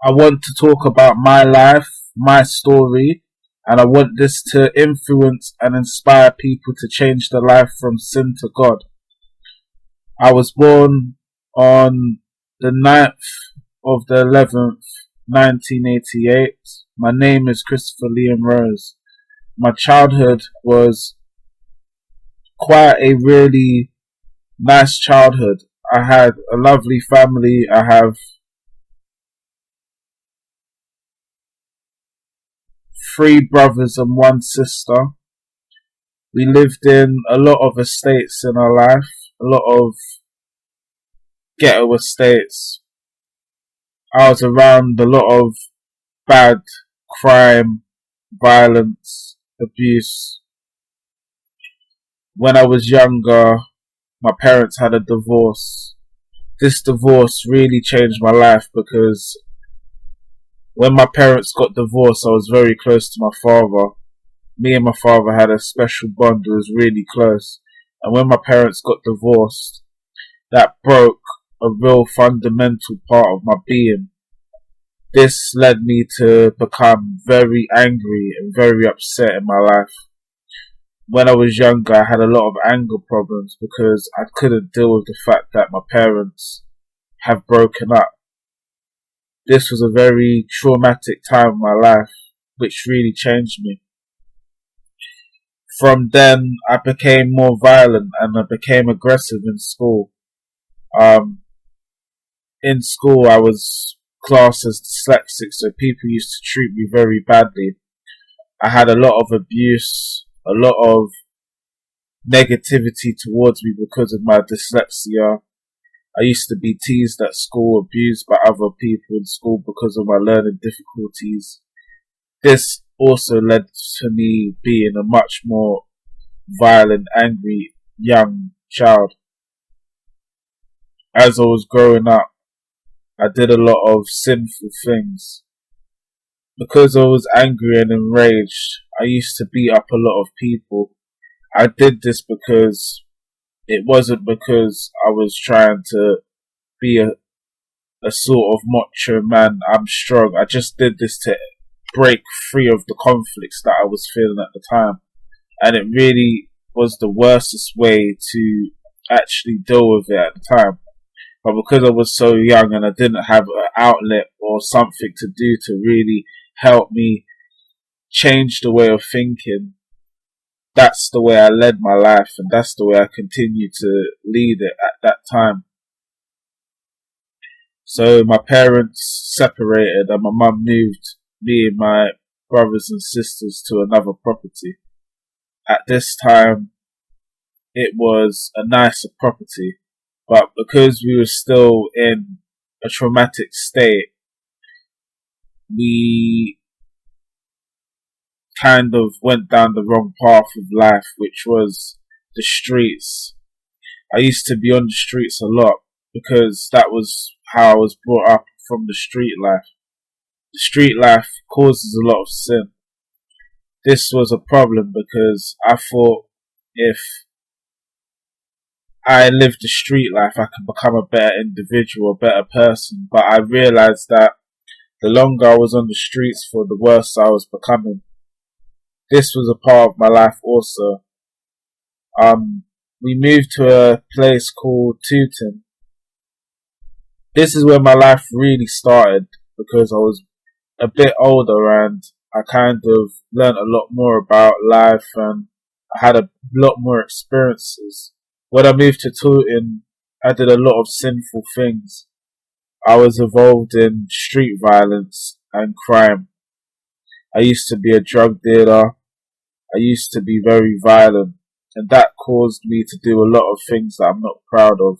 I want to talk about my life, my story, and I want this to influence and inspire people to change their life from sin to God. I was born on the 9th of the 11th, 1988. My name is Christopher Liam Rose. My childhood was quite a really nice childhood. I had a lovely family. I have 3 brothers and 1 sister. We lived in a lot of estates in our life, a lot of ghetto estates. I was around a lot of bad crime, violence, abuse. When I was younger, my parents had a divorce. This divorce really changed my life because when my parents got divorced, I was very close to my father. Me and my father had a special bond. It was really close. And when my parents got divorced, that broke a real fundamental part of my being. This led me to become very angry and very upset in my life. When I was younger, I had a lot of anger problems because I couldn't deal with the fact that my parents have broken up. This was a very traumatic time in my life, which really changed me. From then, I became more violent and I became aggressive in school. In school, I was classed as dyslexic, so people used to treat me very badly. I had a lot of abuse, a lot of negativity towards me because of my dyslexia. I used to be teased at school, abused by other people in school because of my learning difficulties. This also led to me being a much more violent, angry, young child. As I was growing up, I did a lot of sinful things. Because I was angry and enraged, I used to beat up a lot of people. I did this because it wasn't because I was trying to be a sort of macho man. I'm strong. I just did this to break free of the conflicts that I was feeling at the time. And it really was the worstest way to actually deal with it at the time. But because I was so young and I didn't have an outlet or something to do to really help me change the way of thinking, that's the way I led my life, and that's the way I continue to lead it at that time. So my parents separated and my mum moved me and my brothers and sisters to another property. At this time, it was a nicer property, but because we were still in a traumatic state, we kind of went down the wrong path of life, which was the streets. I used to be on the streets a lot because that was how I was brought up, from the street life. The street life causes a lot of sin. This was a problem because I thought if I lived the street life, I could become a better individual, a better person. But I realized that the longer I was on the streets for, the worse I was becoming. This was a part of my life also. We moved to a place called Tooting. This is where my life really started because I was a bit older and I kind of learned a lot more about life and I had a lot more experiences. When I moved to Tooting, I did a lot of sinful things. I was involved in street violence and crime. I used to be a drug dealer. I used to be very violent, and that caused me to do a lot of things that I'm not proud of.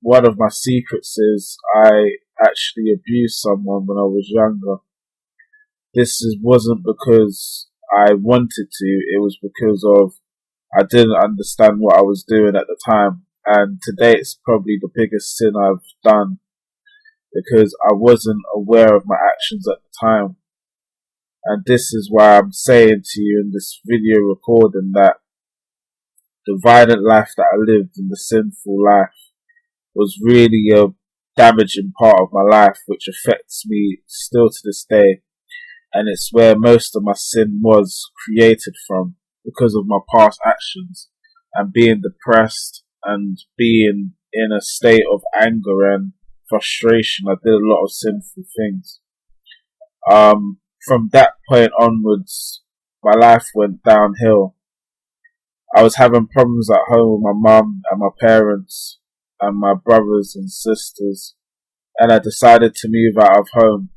One of my secrets is I actually abused someone when I was younger. Wasn't because I wanted to, it was because of I didn't understand what I was doing at the time. And today it's probably the biggest sin I've done because I wasn't aware of my actions at the time. And this is why I'm saying to you in this video recording that the violent life that I lived and the sinful life was really a damaging part of my life, which affects me still to this day. And it's where most of my sin was created from, because of my past actions and being depressed and being in a state of anger and frustration. I did a lot of sinful things. From that point onwards, my life went downhill. I was having problems at home with my mum and my parents and my brothers and sisters, and I decided to move out of home.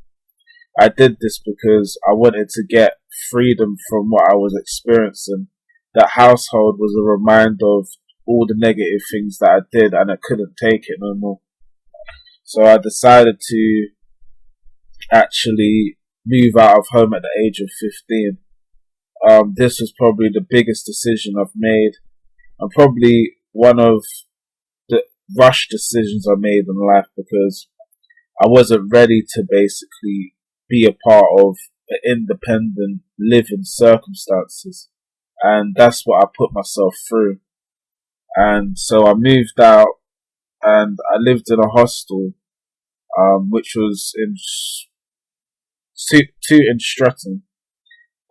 I did this because I wanted to get freedom from what I was experiencing. That household was a reminder of all the negative things that I did, and I couldn't take it no more. So I decided to actually move out of home at the age of 15. This was probably the biggest decision I've made, and probably one of the rush decisions I made in life, because I wasn't ready to basically be a part of the independent living circumstances, and that's what I put myself through. And so I moved out, and I lived in a hostel, which was in in Stratton,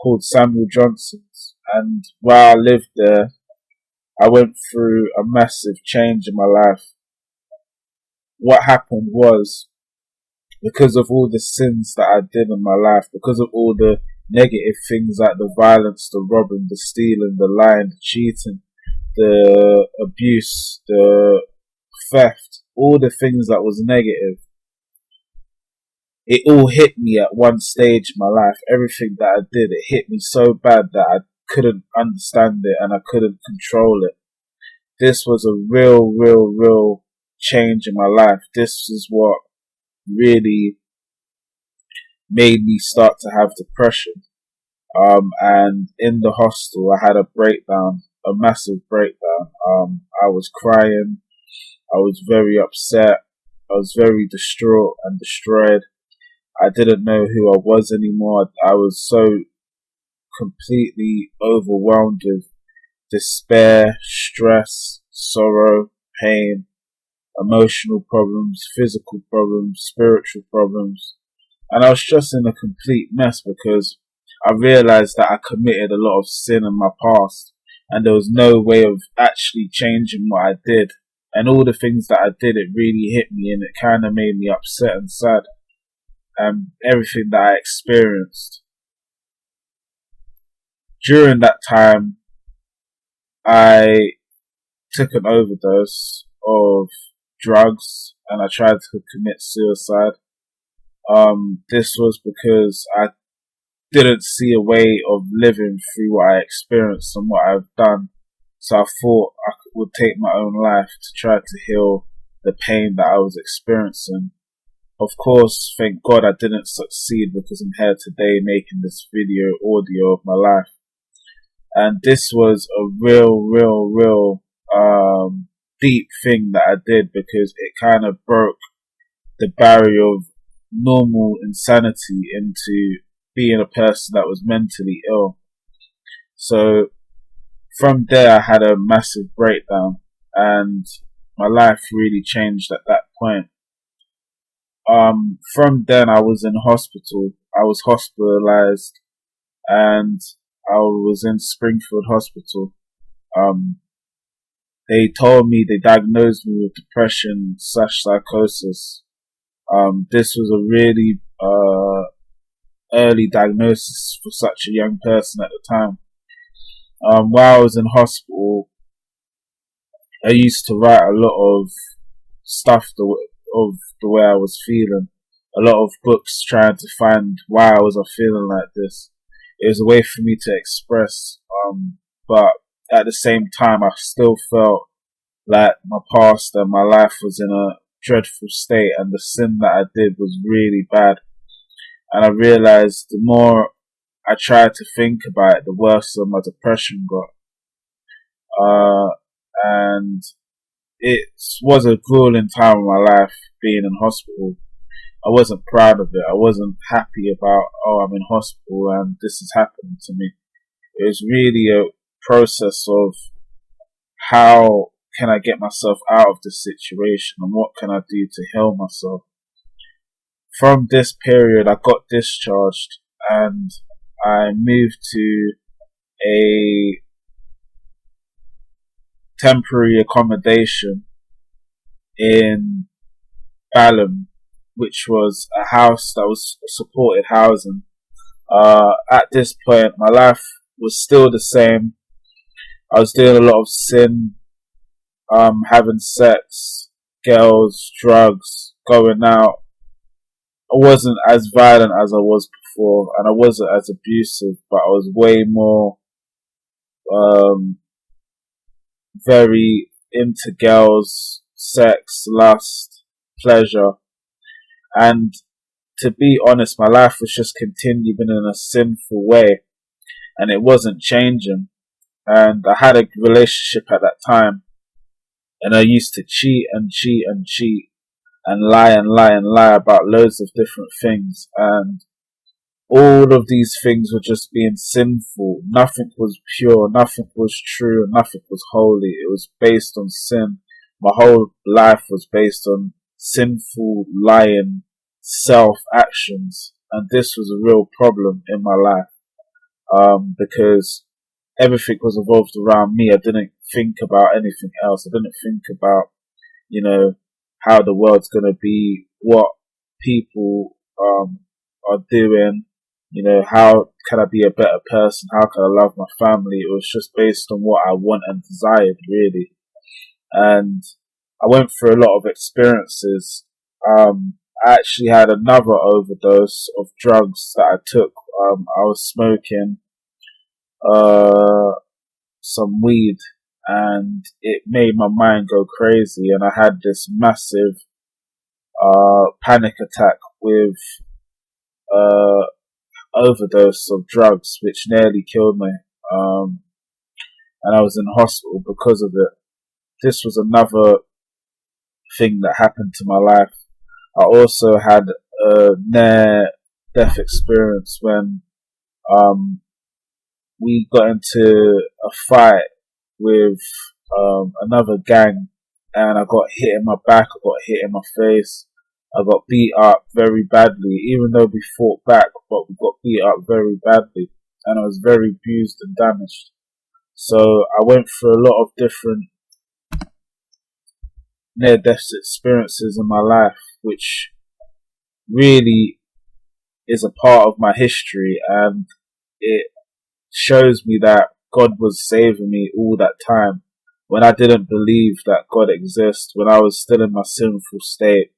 called Samuel Johnson's. And while I lived there, I went through a massive change in my life. What happened was, because of all the sins that I did in my life, because of all the negative things like the violence, the robbing, the stealing, the lying, the cheating, the abuse, the theft, all the things that was negative, it all hit me at one stage in my life. Everything that I did, it hit me so bad that I couldn't understand it and I couldn't control it. This was a real change in my life. This is what really made me start to have depression. And in the hostel, I had a breakdown, a massive breakdown. I was crying. I was very upset. I was very distraught and destroyed. I didn't know who I was anymore. I was so completely overwhelmed with despair, stress, sorrow, pain, emotional problems, physical problems, spiritual problems. And I was just in a complete mess, because I realized that I committed a lot of sin in my past, and there was no way of actually changing what I did. And all the things that I did, it really hit me, and it kind of made me upset and sad. And everything that I experienced. During that time, I took an overdose of drugs, and I tried to commit suicide. This was because I didn't see a way of living through what I experienced and what I've done. So I thought I would take my own life to try to heal the pain that I was experiencing. Of course, thank God I didn't succeed, because I'm here today making this audio of my life. And this was a real deep thing that I did, because it kind of broke the barrier of normal insanity into being a person that was mentally ill. So from there, I had a massive breakdown, and my life really changed at that point. From then, I was in hospital. I was hospitalized, and I was in Springfield Hospital. They diagnosed me with depression / psychosis. This was a really early diagnosis for such a young person at the time. While I was in hospital, I used to write a lot of stuff of the way I was feeling. A lot of books trying to find why I was feeling like this. It was a way for me to express, but at the same time, I still felt like my past and my life was in a dreadful state, and the sin that I did was really bad. And I realized the more I tried to think about it, the worse my depression got. And it was a grueling time in my life being in hospital. I wasn't proud of it. I wasn't happy about, I'm in hospital and this is happening to me. It was really a process of how can I get myself out of this situation, and what can I do to heal myself? From this period, I got discharged and I moved to a temporary accommodation in Balham, which was a house that was supported housing. At this point, my life was still the same. I was doing a lot of sin, having sex, girls, drugs, going out. I wasn't as violent as I was before, and I wasn't as abusive, but I was way more, very into girls, sex, lust, pleasure. And to be honest, my life was just continuing in a sinful way, and it wasn't changing. And I had a relationship at that time, and I used to cheat and cheat and cheat and lie and lie and lie about loads of different things, and all of these things were just being sinful. Nothing was pure, nothing was true, and nothing was holy. It was based on sin. My whole life was based on sinful, lying, self-actions, and this was a real problem in my life, because everything was evolved around me. I didn't think about anything else. I didn't think about, how the world's gonna be, what people are doing, how can I be a better person, how can I love my family. It was just based on what I want and desired, really. And I went through a lot of experiences. I actually had another overdose of drugs that I took. I was smoking some weed, and it made my mind go crazy, and I had this massive panic attack with overdose of drugs, which nearly killed me, and I was in hospital because of it. This was another thing that happened to my life. I also had a near-death experience when we got into a fight with another gang, and I got hit in my back, I got hit in my face, I got beat up very badly, even though we fought back, but we got beat up very badly, and I was very abused and damaged. So I went through a lot of different near-death experiences in my life, which really is a part of my history, and it shows me that God was saving me all that time. When I didn't believe that God exists, when I was still in my sinful state,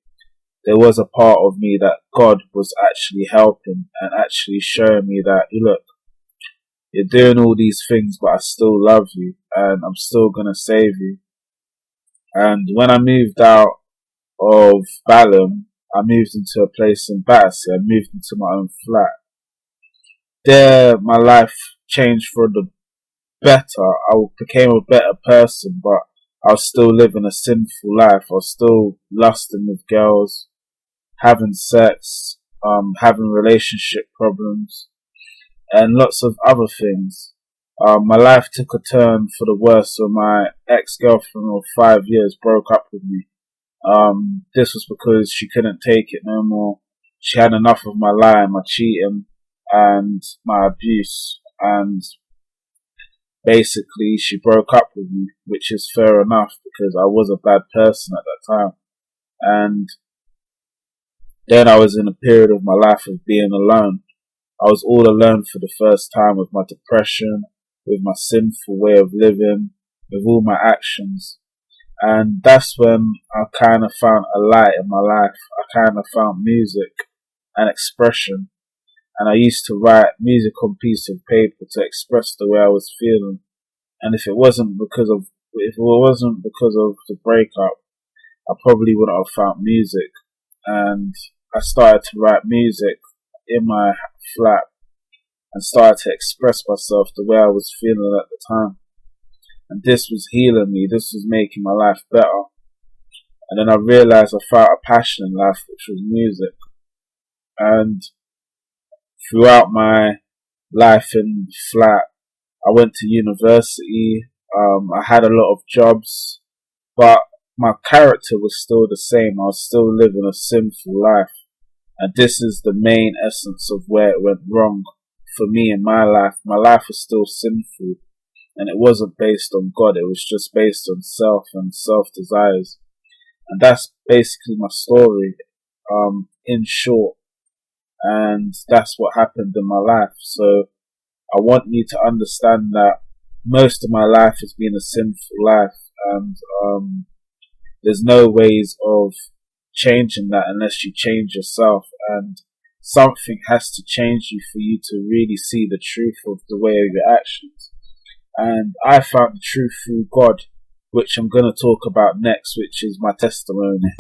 there was a part of me that God was actually helping and actually showing me that, look, you're doing all these things, but I still love you, and I'm still gonna save you. And when I moved out of Balham, I moved into a place in Battersea. I moved into my own flat. There, my life changed for the better. I became a better person, but I was still living a sinful life. I was still lusting with girls, having sex, having relationship problems, and lots of other things. My life took a turn for the worse when my ex-girlfriend of 5 years broke up with me. This was because she couldn't take it no more. She had enough of my lying, my cheating, and my abuse, and basically she broke up with me, which is fair enough because I was a bad person at that time. And then I was in a period of my life of being alone. I was all alone for the first time, with my depression, with my sinful way of living, with all my actions. And that's when I kind of found a light in my life. I kind of found music and expression. And I used to write music on pieces of paper to express the way I was feeling. And if it wasn't because of the breakup, I probably wouldn't have found music. And I started to write music in my flat and started to express myself the way I was feeling at the time. And this was healing me. This was making my life better. And then I realized I found a passion in life, which was music. And throughout my life in flat, I went to university. I had a lot of jobs. but my character was still the same. I was still living a sinful life. And this is the main essence of where it went wrong for me in my life. My life was still sinful, and it wasn't based on God. It was just based on self and self-desires. And that's basically my story, in short. And that's what happened in my life. So I want you to understand that most of my life has been a sinful life, and there's no ways of changing that unless you change yourself, and something has to change you for you to really see the truth of the way of your actions. And I found the truth through God, which I'm going to talk about next, which is my testimony.